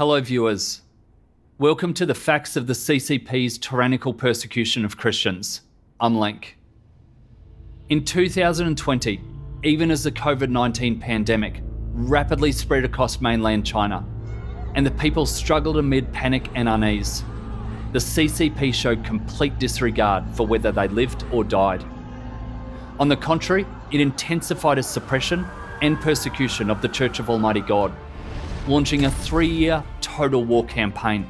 Hello viewers. Welcome to the facts of the CCP's tyrannical persecution of Christians. I'm Link. In 2020, even as the COVID-19 pandemic rapidly spread across mainland China, and the people struggled amid panic and unease, the CCP showed complete disregard for whether they lived or died. On the contrary, it intensified its suppression and persecution of the Church of Almighty God, launching a 3-year total war campaign.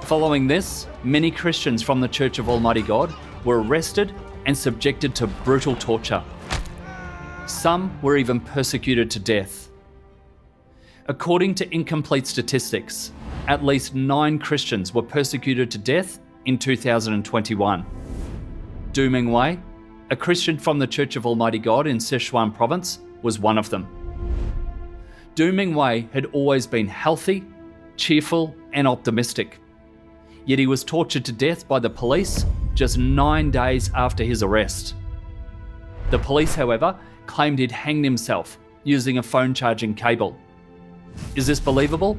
Following this, many Christians from the Church of Almighty God were arrested and subjected to brutal torture. Some were even persecuted to death. According to incomplete statistics, at least 9 Christians were persecuted to death in 2021. Du Mingwei, a Christian from the Church of Almighty God in Sichuan province, was one of them. Du Mingwei had always been healthy, cheerful, and optimistic. Yet he was tortured to death by the police just 9 days after his arrest. The police, however, claimed he'd hanged himself using a phone charging cable. Is this believable?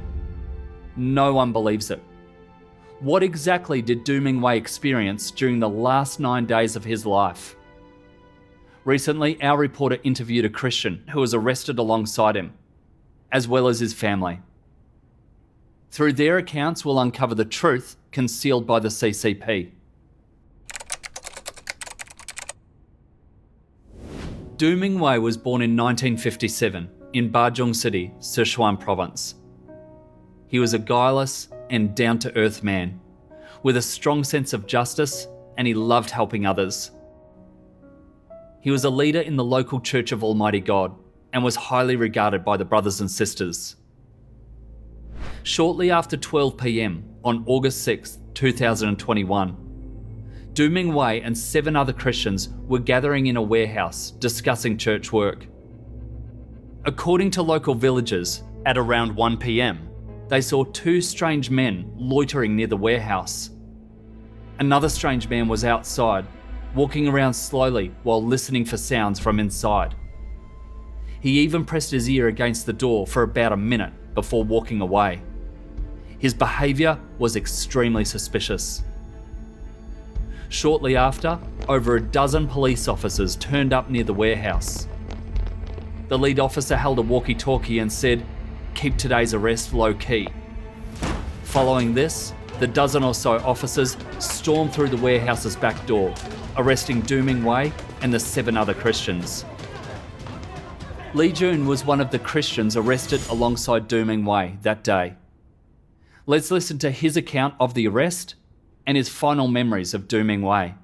No one believes it. What exactly did Du Mingwei experience during the last 9 days of his life? Recently, our reporter interviewed a Christian who was arrested alongside him, as well as his family. Through their accounts, we'll uncover the truth concealed by the CCP. Du Mingwei was born in 1957 in Bazhong City, Sichuan province. He was a guileless and down-to-earth man, with a strong sense of justice, and he loved helping others. He was a leader in the local Church of Almighty God and was highly regarded by the brothers and sisters. Shortly after 12 p.m. on August 6, 2021, Du Mingwei and 7 other Christians were gathering in a warehouse discussing church work. According to local villagers, at around 1 p.m, they saw 2 strange men loitering near the warehouse. Another strange man was outside, walking around slowly while listening for sounds from inside. He even pressed his ear against the door for about a minute before walking away. His behaviour was extremely suspicious. Shortly after, over a dozen police officers turned up near the warehouse. The lead officer held a walkie-talkie and said, "Keep today's arrest low-key." Following this, the dozen or so officers stormed through the warehouse's back door, arresting Du Mingwei and the 7 other Christians. Li Jun was one of the Christians arrested alongside Du Mingwei that day. Let's listen to his account of the arrest and his final memories of Du Mingwei.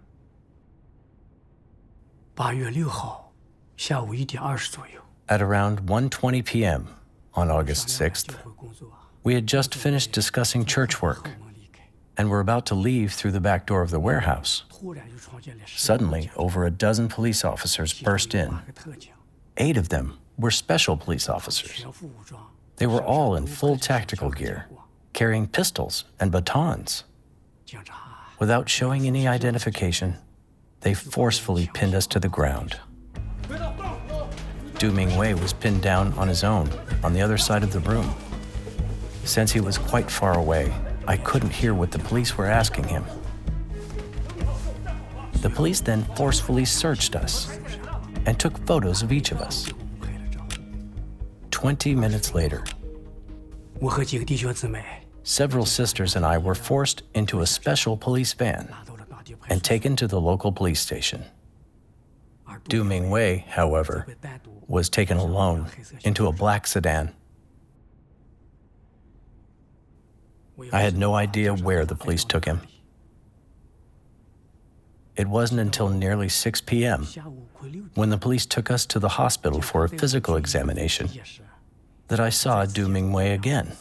8月6号下午1点20左右 At around 1:20 p.m. on August 6th, we had just finished discussing church work and were about to leave through the back door of the warehouse. Suddenly, over a dozen police officers burst in. 8 of them were special police officers. They were all in full tactical gear, carrying pistols and batons. Without showing any identification, they forcefully pinned us to the ground. Du Mingwei was pinned down on his own on the other side of the room. Since he was quite far away, I couldn't hear what the police were asking him. The police then forcefully searched us and took photos of each of us. 20 minutes later, 我和几个弟兄姊妹 several sisters and I were forced into a special police van and taken to the local police station. Du Mingwei, however, was taken alone into a black sedan. I had no idea where the police took him. It wasn't until nearly 6 p.m. when the police took us to the hospital for a physical examination that I saw Du Mingwei again.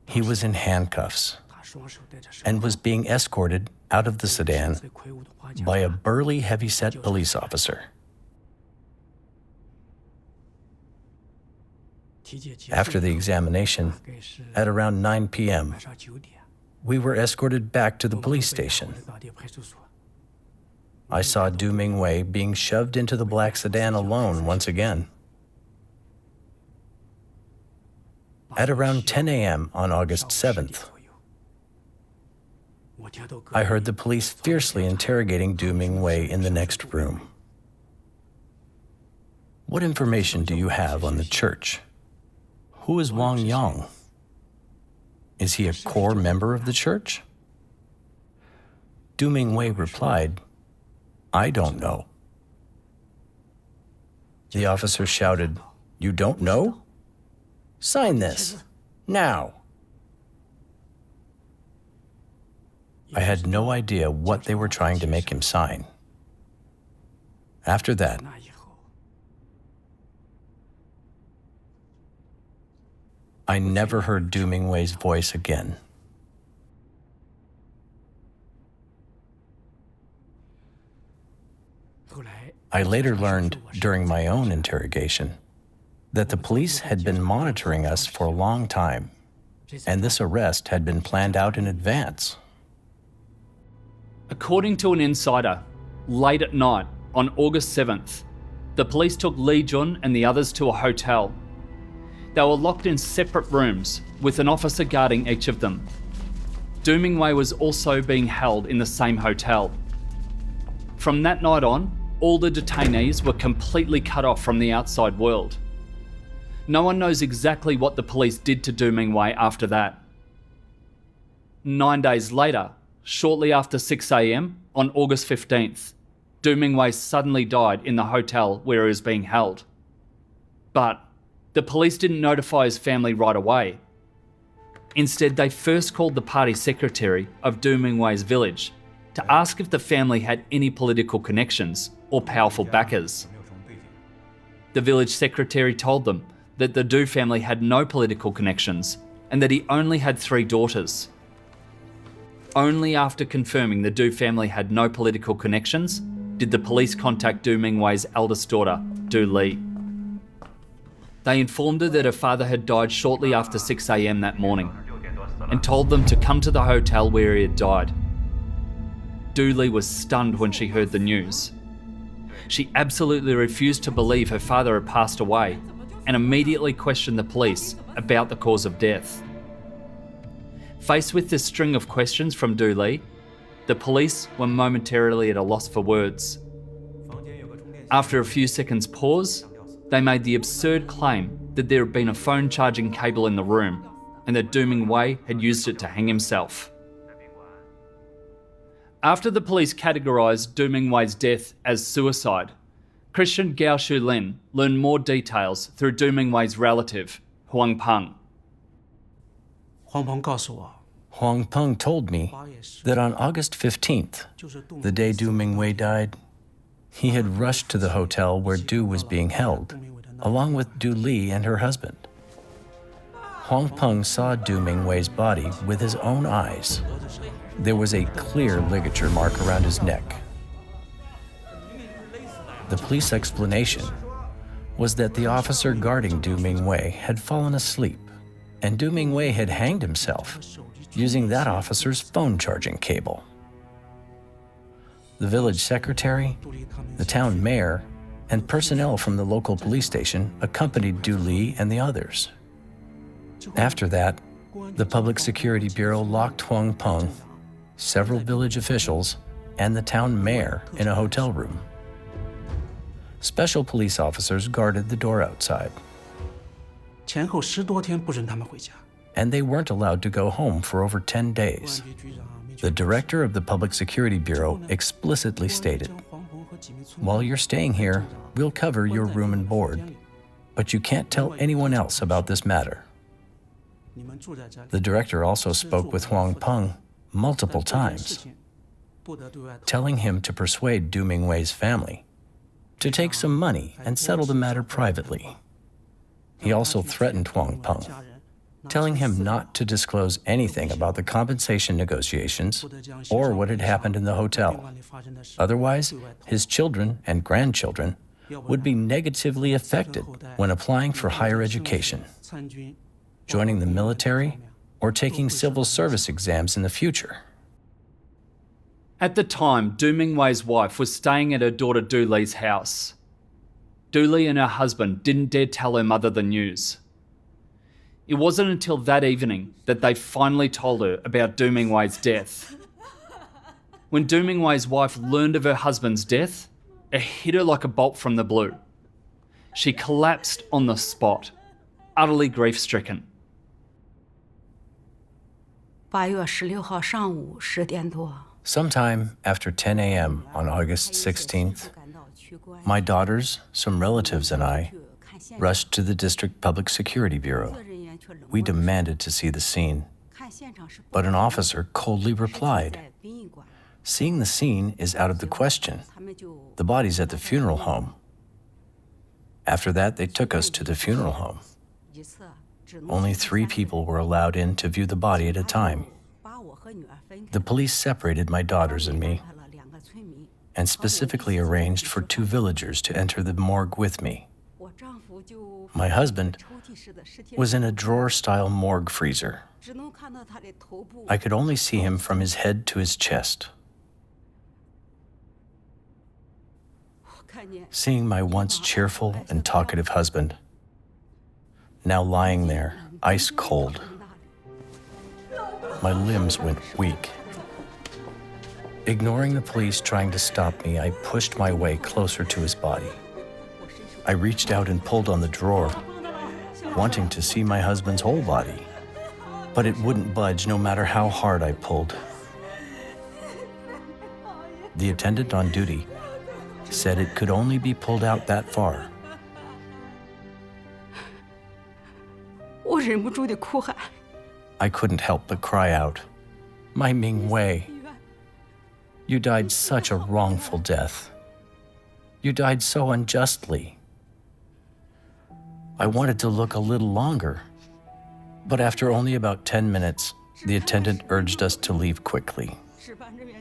He was in handcuffs and was being escorted out of the sedan by a burly, heavy-set police officer. After the examination, at around 9 p.m., we were escorted back to the police station. I saw Du Mingwei being shoved into the black sedan alone once again. At around 10 a.m. on August 7th, I heard the police fiercely interrogating Du Mingwei in the next room. What information do you have on the church? Who is Wang Yang? Is he a core member of the church? Du Mingwei replied, I don't know. The officer shouted, You don't know? Sign this, now. I had no idea what they were trying to make him sign. After that, I never heard Du Mingwei's voice again. I later learned during my own interrogation that the police had been monitoring us for a long time, and this arrest had been planned out in advance. According to an insider, late at night on August 7th, the police took Li Jun and the others to a hotel. They were locked in separate rooms with an officer guarding each of them. Du Mingwei was also being held in the same hotel. From that night on, all the detainees were completely cut off from the outside world. No one knows exactly what the police did to Du Mingwei after that. 9 days later, shortly after 6 a.m. on August 15th, Du Mingwei suddenly died in the hotel where he was being held. But the police didn't notify his family right away. Instead, they first called the party secretary of Du Mingwei's village to ask if the family had any political connections or powerful backers. The village secretary told them that the Du family had no political connections and that he only had 3 daughters. Only after confirming the Du family had no political connections did the police contact Du Mingwei's eldest daughter, Du Li. They informed her that her father had died shortly after 6 a.m. that morning and told them to come to the hotel where he had died. Du Li was stunned when she heard the news. She absolutely refused to believe her father had passed away and immediately questioned the police about the cause of death. Faced with this string of questions from Du Li, the police were momentarily at a loss for words. After a few seconds' pause, they made the absurd claim that there had been a phone charging cable in the room and that Du Mingwei had used it to hang himself. After the police categorised Du Mingwei's death as suicide, Christian Gao Shulin learned more details through Du Mingwei's relative, Huang Peng. Huang Peng told me that on August 15th, the day Du Mingwei died, he had rushed to the hotel where Du was being held, along with Du Li and her husband. Huang Peng saw Du Mingwei's body with his own eyes. There was a clear ligature mark around his neck. The police explanation was that the officer guarding Du Mingwei had fallen asleep, and Du Mingwei had hanged himself using that officer's phone charging cable. The village secretary, the town mayor, and personnel from the local police station accompanied Du Li and the others. After that, the Public Security Bureau locked Huang Peng, several village officials, and the town mayor in a hotel room. Special police officers guarded the door outside, and they weren't allowed to go home for over 10 days. The director of the Public Security Bureau explicitly stated, "While you're staying here, we'll cover your room and board, but you can't tell anyone else about this matter." The director also spoke with Huang Peng multiple times, telling him to persuade Du Mingwei's family to take some money and settle the matter privately. He also threatened Huang Peng, telling him not to disclose anything about the compensation negotiations or what had happened in the hotel. Otherwise, his children and grandchildren would be negatively affected when applying for higher education, joining the military, or taking civil service exams in the future. At the time, Du Mingwei's wife was staying at her daughter Du Li's house. Du Li and her husband didn't dare tell her mother the news. It wasn't until that evening that they finally told her about Du Mingwei's death. When Du Mingwei's wife learned of her husband's death, it hit her like a bolt from the blue. She collapsed on the spot, utterly grief-stricken. 8月16号上午10点多， Sometime after 10 a.m. on August 16th, my daughters, some relatives, and I rushed to the District Public Security Bureau. We demanded to see the scene, but an officer coldly replied, "Seeing the scene is out of the question. The body's at the funeral home." After that, they took us to the funeral home. Only 3 people were allowed in to view the body at a time. The police separated my daughters and me, and specifically arranged for 2 villagers to enter the morgue with me. My husband was in a drawer-style morgue freezer. I could only see him from his head to his chest. Seeing my once cheerful and talkative husband, now lying there, ice cold, my limbs went weak. Ignoring the police trying to stop me, I pushed my way closer to his body. I reached out and pulled on the drawer, wanting to see my husband's whole body, but it wouldn't budge no matter how hard I pulled. The attendant on duty said it could only be pulled out that far. 我忍不住地哭喊。 I couldn't help but cry out, "My Mingwei, you died such a wrongful death. You died so unjustly." I wanted to look a little longer, but after only about 10 minutes, the attendant urged us to leave quickly.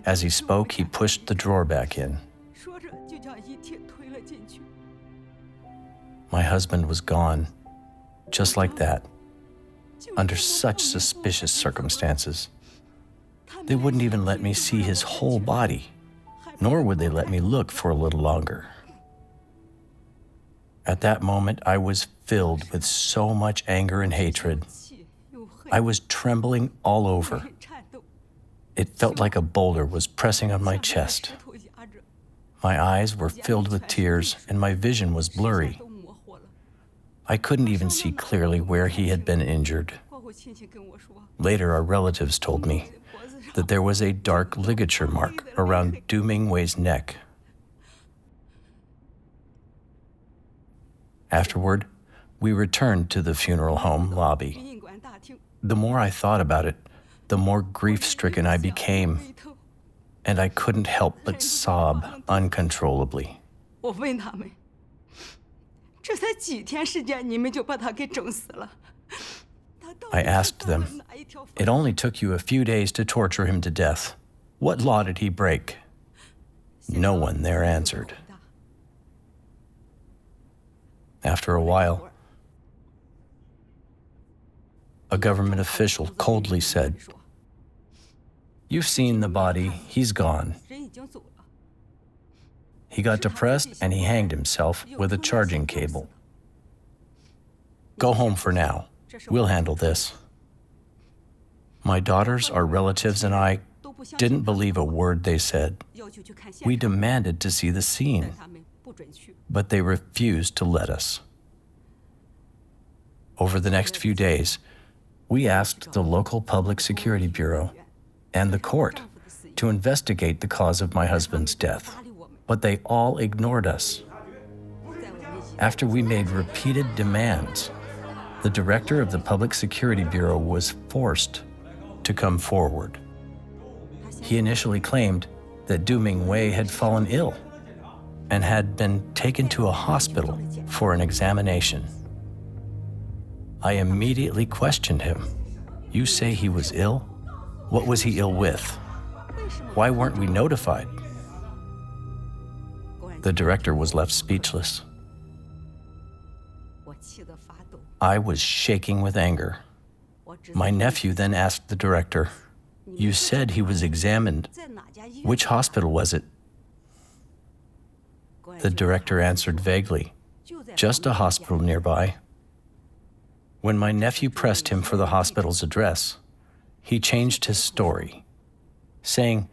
As he spoke, he pushed the drawer back in. 说着就将遗体推了进去。 My husband was gone, just like that, under such suspicious circumstances. They wouldn't even let me see his whole body, nor would they let me look for a little longer. At that moment, I was filled with so much anger and hatred. I was trembling all over. It felt like a boulder was pressing on my chest. My eyes were filled with tears, and my vision was blurry. I couldn't even see clearly where he had been injured. Later, our relatives told me that there was a dark ligature mark around Du Mingwei's neck. Afterward, we returned to the funeral home lobby. The more I thought about it, the more grief-stricken I became, and I couldn't help but sob uncontrollably. 我问他们，这才几天时间，你们就把他给整死了。 I asked them, "It only took you a few days to torture him to death. What law did he break?" No one there answered. After a while, a government official coldly said, "You've seen the body, he's gone. 人已经走了。 He got depressed and he hanged himself with a charging cable. Go home for now. We'll handle this." My daughters, our relatives, and I didn't believe a word they said. 要求去看现 We 场， demanded to see the 但 scene, 他们不准去。 but they refused to let us. Over the next few days, we asked the local Public Security Bureau and the court to investigate the cause of my husband's death, but they all ignored us. After we made repeated demands, the director of the Public Security Bureau was forced to come forward. He initially claimed that Du Mingwei had fallen ill and had been taken to a hospital for an examination. I immediately questioned him. "You say he was ill? What was he ill with? Why weren't we notified?" The director was left speechless. 我气得发抖。 I was shaking with anger. My nephew then asked the director, "You said he was examined. 在哪家医院？ Which hospital was it?" The director answered vaguely, "Just a hospital nearby." When my nephew pressed him for the hospital's address, he changed his story, saying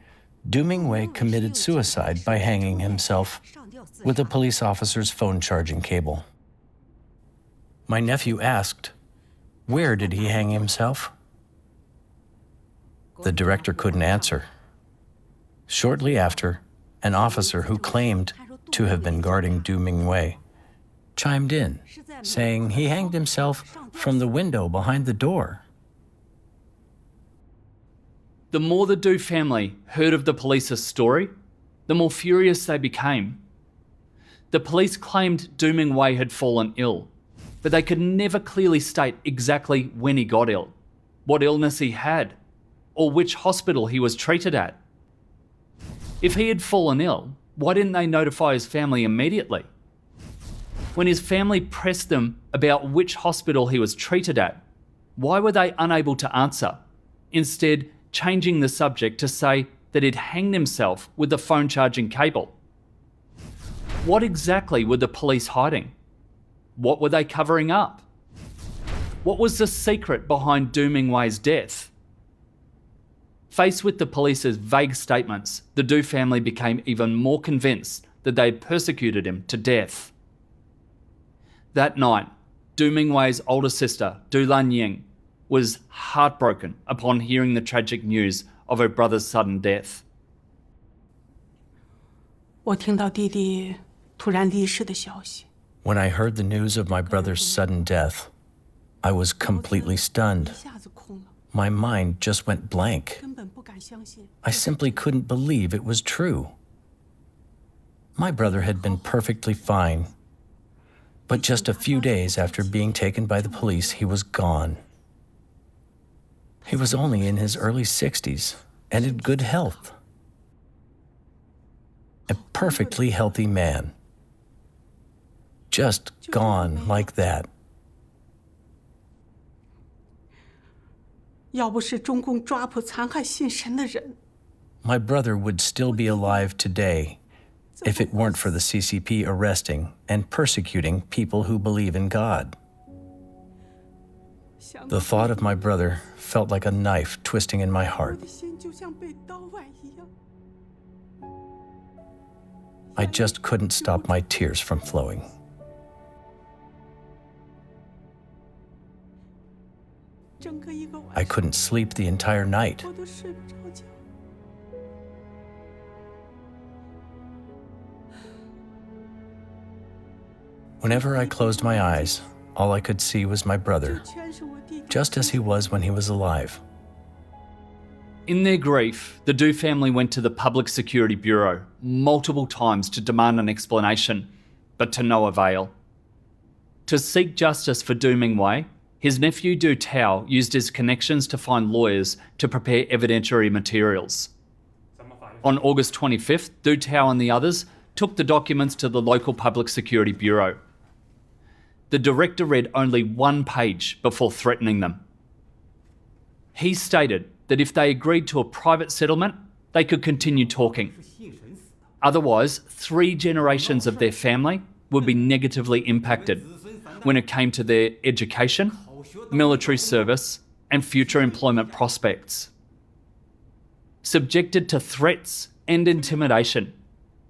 Du Mingwei committed suicide by hanging himself with a police officer's phone charging cable. My nephew asked, where did he hang himself? The director couldn't answer. Shortly after, an officer who claimed to have been guarding Du Mingwei chimed in, saying he hanged himself from the window behind the door. The more the Du family heard of the police's story, the more furious they became. The police claimed Du Mingwei had fallen ill, but they could never clearly state exactly when he got ill, what illness he had, or which hospital he was treated at. If he had fallen ill, why didn't they notify his family immediately? When his family pressed them about which hospital he was treated at, why were they unable to answer, instead changing the subject to say that he'd hanged himself with the phone charging cable? What exactly were the police hiding? What were they covering up? What was the secret behind Du Mingwei's death? Faced with the police's vague statements, the Du family became even more convinced that they had persecuted him to death. That night, Du Mingwei's older sister, Du Lanying, was heartbroken upon hearing the tragic news of her brother's sudden death. 我听到弟弟突然离世的消息， When I heard the news of my brother's sudden death, I was completely stunned. 一下子空了， My mind just went blank. 根本不敢相信。 I simply couldn't believe it was true. My brother had been perfectly fine. But just a few days after being taken by the police, he was gone. He was only in his early 60s and in good health. A perfectly healthy man. Just gone like that. 要不是中共抓捕残害信神的人， My brother would still be alive today if it weren't for the CCP arresting and persecuting people who believe in God. The thought of my brother felt like a knife twisting in my 我 heart. 的心就像被刀剜一样。 I just couldn't stop my tears from flowing. 整个一个晚 I 上， couldn't sleep the entire night. 我都睡不着觉。 Whenever I closed my eyes, all I could see was my brother, 全是我弟弟。 just as he was when he was alive. In their grief, the Du family went to the Public Security Bureau multiple times to demand an explanation, but to no avail. To seek justice for Du Mingwei, his nephew Du Tao used his connections to find lawyers to prepare evidentiary materials. On August 25th, Du Tao and the others took the documents to the local Public Security Bureau. The director read only one page before threatening them. He stated that if they agreed to a private settlement, they could continue talking. Otherwise, 3 generations of their family would be negatively impacted when it came to their education, military service, and future employment prospects. Subjected to threats and intimidation,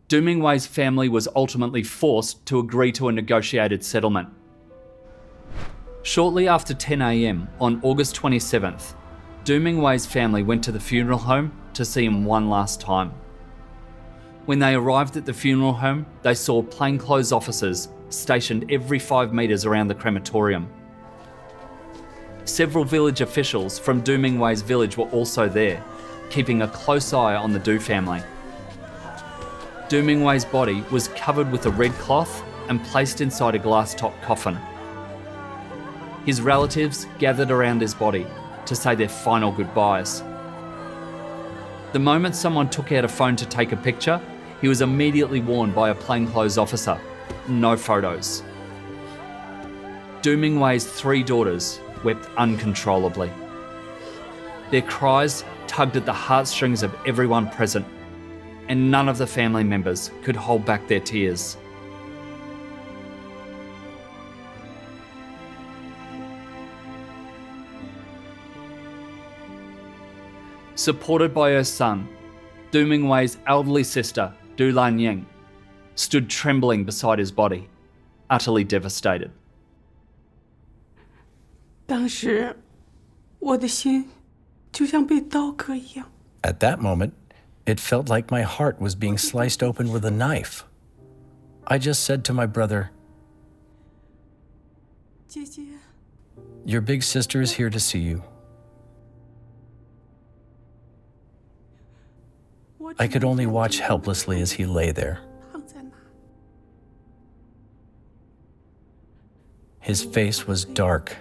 Du Mingwei's family was ultimately forced to agree to a negotiated settlement. Shortly after 10 a.m. on August 27th, Du Mingwei's family went to the funeral home to see him one last time. When they arrived at the funeral home, they saw plainclothes officers stationed every 5 metres around the crematorium. Several village officials from Du Mingwei's village were also there, keeping a close eye on the Du family. Du Mingwei's body was covered with a red cloth and placed inside a glass-top coffin. His relatives gathered around his body to say their final goodbyes. The moment someone took out a phone to take a picture, he was immediately warned by a plainclothes officer, no photos. Du Mingwei's 3 daughters wept uncontrollably. Their cries tugged at the heartstrings of everyone present, and none of the family members could hold back their tears. supported by her son, Du Mingwei's elderly sister, Du Lanying, stood trembling beside his body, utterly devastated. 当时我的心就像被刀割一样。 At that moment, it felt like my heart was being sliced open with a knife. I just said to my brother, 姐姐， "Your big sister is here to see you." 我 I could only watch helplessly as he lay there. 躺在那。 His face was dark,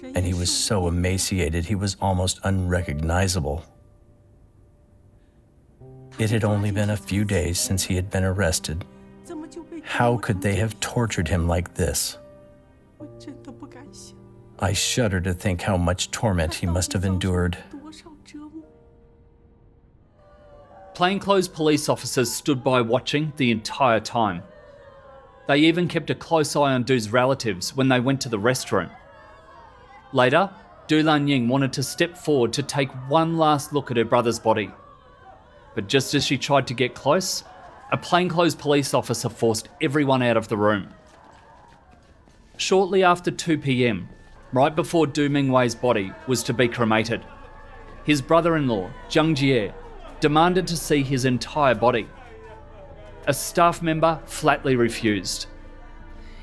and he was so emaciated he was almost unrecognizable. It had only been a few days since he had been arrested. 怎么就被 How could they have tortured him like this? 我真的不敢想， I shudder to think how much torment he must have endured. 多少折磨。 Plainclothes police officers stood by watching the entire time. They even kept a close eye on Du's relatives when they went to the restroom. Later, Du Lanying wanted to step forward to take one last look at her brother's body. But just as she tried to get close, a plainclothes police officer forced everyone out of the room. Shortly after 2 p.m, right before Du Mingwei's body was to be cremated, his brother-in-law, Zhang Jie, demanded to see his entire body. A staff member flatly refused.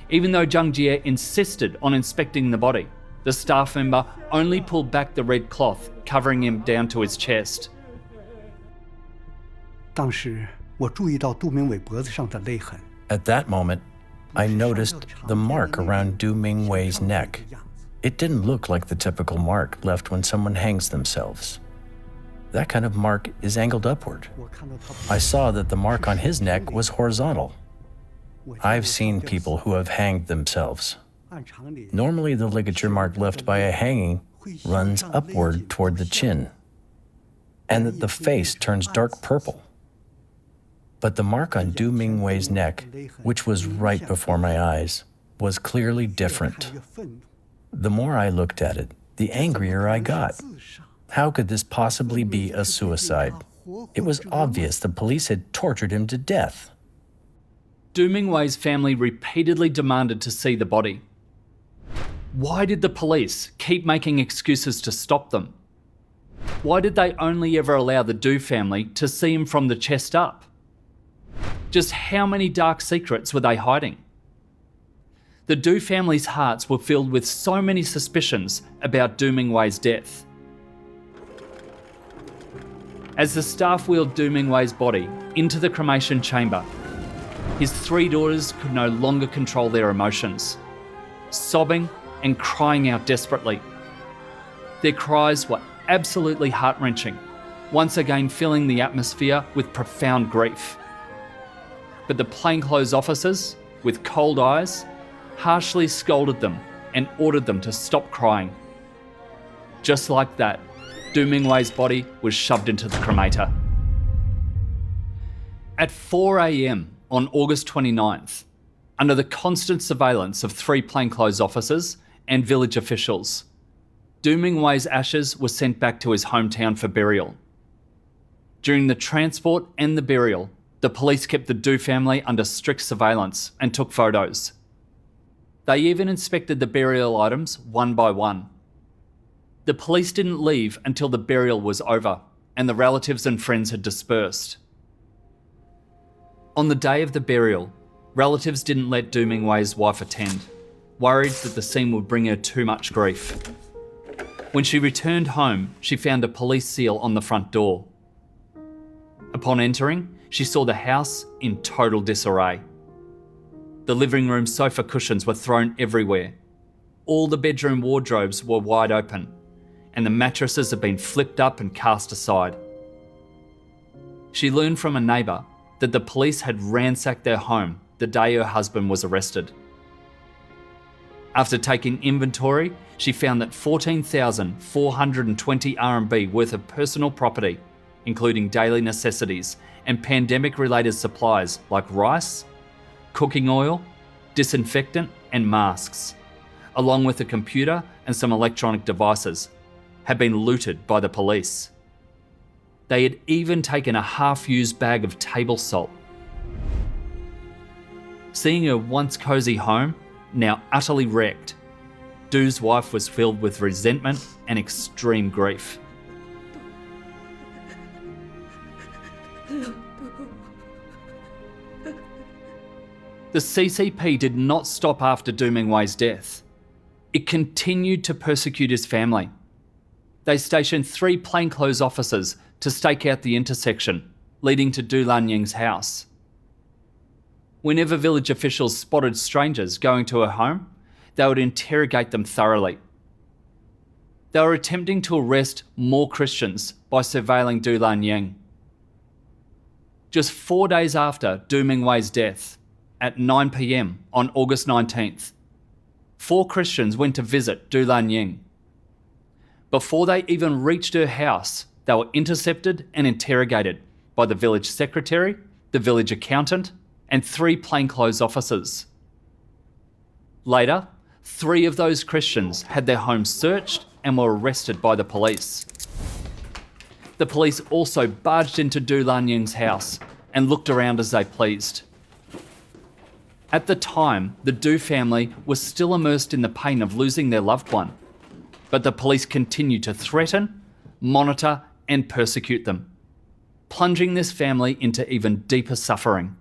Even though Zhang Jie insisted on inspecting the body, the staff member only pulled back the red cloth covering him down to his chest. 当时我注意到杜明伟脖子上的勒痕， At that moment, I noticed the mark around Du Mingwei's neck. It didn't look like the typical mark left when someone hangs themselves. That kind of mark is angled upward. 我看到他 I saw that the mark on his neck was horizontal. I've seen people who have hanged themselves. 按常理 Normally, the ligature mark left by a hanging runs upward toward the chin, and that the face turns dark purple. But the mark on Du Mingwei's neck, which was right before my eyes, was clearly 看 different. 得越愤怒， The more I looked at it, the angrier I got. 自杀。 How could this possibly be a suicide? It was obvious the police had tortured him to death. Du Mingwei's family repeatedly demanded to see the body. Why did the police keep making excuses to stop them? Why did they only ever allow the Du family to see him from the chest up? Just how many dark secrets were they hiding? The Du family's hearts were filled with so many suspicions about Du Mingwei's death. As the staff wheeled Du Mingwei's body into the cremation chamber, his 3 daughters could no longer control their emotions, sobbing and crying out desperately. Their cries were absolutely heart-wrenching, once again filling the atmosphere with profound grief. But the plainclothes officers, with cold eyes, harshly scolded them and ordered them to stop crying. Just like that, Du Mingwei's body was shoved into the cremator. At 4 a.m. on August 29th, under the constant surveillance of 3 plainclothes officers and village officials, Du Mingwei's ashes were sent back to his hometown for burial. During the transport and the burial, the police kept the Du family under strict surveillance and took photos. They even inspected the burial items one by one. The police didn't leave until the burial was over and the relatives and friends had dispersed. On the day of the burial, relatives didn't let Du Mingwei's wife attend, worried that the scene would bring her too much grief. When she returned home, she found a police seal on the front door. Upon entering, she saw the house in total disarray. The living room sofa cushions were thrown everywhere. All the bedroom wardrobes were wide open, and the mattresses had been flipped up and cast aside. She learned from a neighbour that the police had ransacked their home the day her husband was arrested. After taking inventory, she found that 14,420 RMB worth of personal property, including daily necessities and pandemic-related supplies like rice, cooking oil, disinfectant and masks, along with a computer and some electronic devices, had been looted by the police. They had even taken a half-used bag of table salt. Seeing her once cosy home now utterly wrecked, Du's wife was filled with resentment and extreme grief. The CCP did not stop after Du Mingwei's death. It continued to persecute his family. They stationed 3 plainclothes officers to stake out the intersection leading to Du Lanying's house. Whenever village officials spotted strangers going to her home, they would interrogate them thoroughly. They were attempting to arrest more Christians by surveilling Du Lanying. Just 4 days after Du Mingwei's death, at 9 p.m. on August 19th, 4 Christians went to visit Du Lanying. Before they even reached her house, they were intercepted and interrogated by the village secretary, the village accountant, and 3 plainclothes officers. Later, 3 of those Christians had their homes searched and were arrested by the police. The police also barged into Du Lanying's house and looked around as they pleased. At the time, the Du family was still immersed in the pain of losing their loved one, but the police continued to threaten, monitor, and persecute them, plunging this family into even deeper suffering.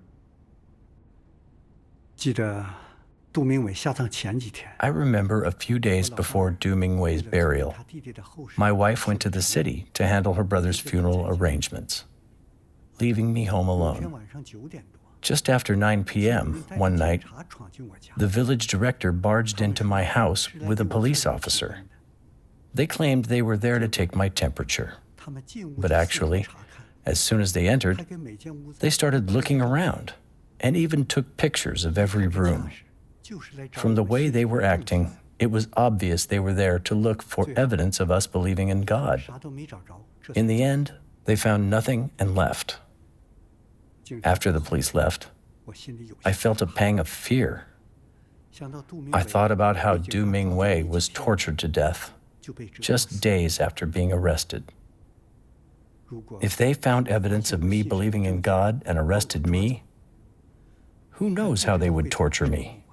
I remember a few days before Du Mingwei's burial, my wife went to the city to handle her brother's funeral arrangements, leaving me home alone. Just after 9 p.m. one night, the village director barged into my house with a police officer. They claimed they were there to take my temperature. But actually, as soon as they entered, they started looking around and even took pictures of every room. From the way they were acting, it was obvious they were there to look for evidence of us believing in God. In the end, they found nothing and left. After the police left, I felt a pang of fear. I thought about how Du Mingwei was tortured to death just days after being arrested. If they found evidence of me believing in God and arrested me, who knows how they would torture me?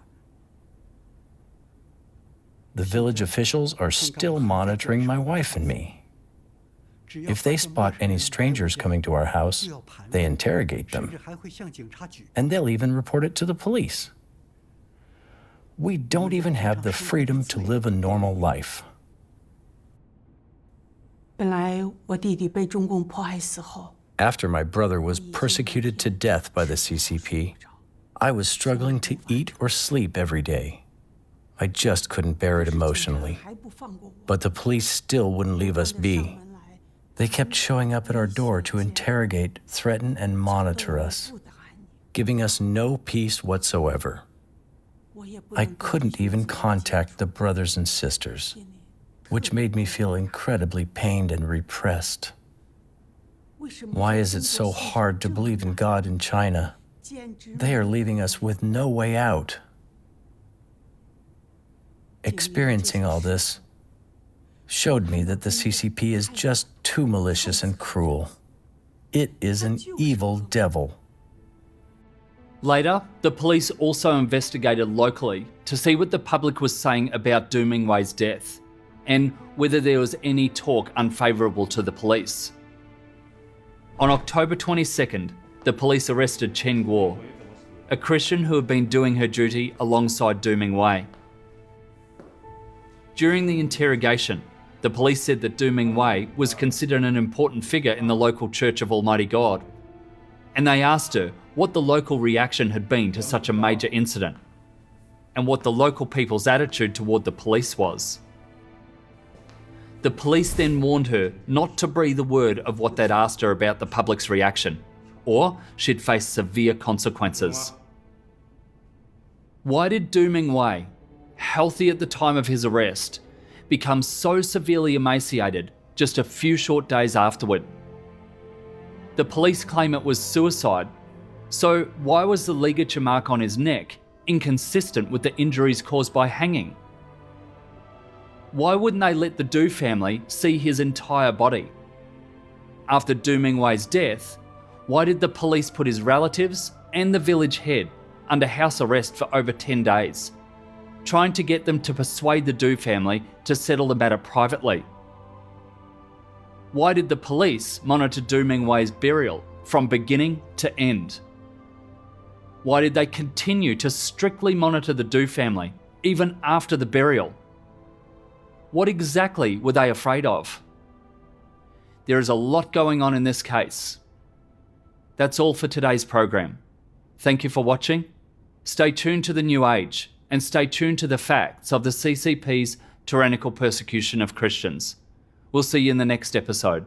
The village officials are still monitoring my wife and me. If they spot any strangers coming to our house, they interrogate them, and they'll even report it to the police. We don't even have the freedom to live a normal life. After my brother was persecuted to death by the CCP, I was struggling to eat or sleep every day. I just couldn't bear it emotionally. But the police still wouldn't leave us be. They kept showing up at our door to interrogate, threaten, and monitor us, giving us no peace whatsoever. I couldn't even contact the brothers and sisters, which made me feel incredibly pained and repressed. Why is it so hard to believe in God in China? They are leaving us with no way out. Experiencing all this showed me that the CCP is just too malicious and cruel. It is an evil devil. Later, the police also investigated locally to see what the public was saying about Du Mingwei's death and whether there was any talk unfavourable to the police. On October 22nd, the police arrested Chen Guo, a Christian who had been doing her duty alongside Du Mingwei. During the interrogation, the police said that Du Mingwei was considered an important figure in the local Church of Almighty God, and they asked her what the local reaction had been to such a major incident, and what the local people's attitude toward the police was. The police then warned her not to breathe a word of what they'd asked her about the public's reaction, or she'd face severe consequences. Why did Du Mingwei, healthy at the time of his arrest, become so severely emaciated just a few short days afterward? The police claim it was suicide, so why was the ligature mark on his neck inconsistent with the injuries caused by hanging? Why wouldn't they let the Du family see his entire body? After Du Mingwei's death, why did the police put his relatives and the village head under house arrest for over 10 days, trying to get them to persuade the Du family to settle the matter privately? Why did the police monitor Du Mingwei's burial from beginning to end? Why did they continue to strictly monitor the Du family even after the burial? What exactly were they afraid of? There is a lot going on in this case. That's all for today's program. Thank you for watching. Stay tuned to the new age and stay tuned to the facts of the CCP's tyrannical persecution of Christians. We'll see you in the next episode.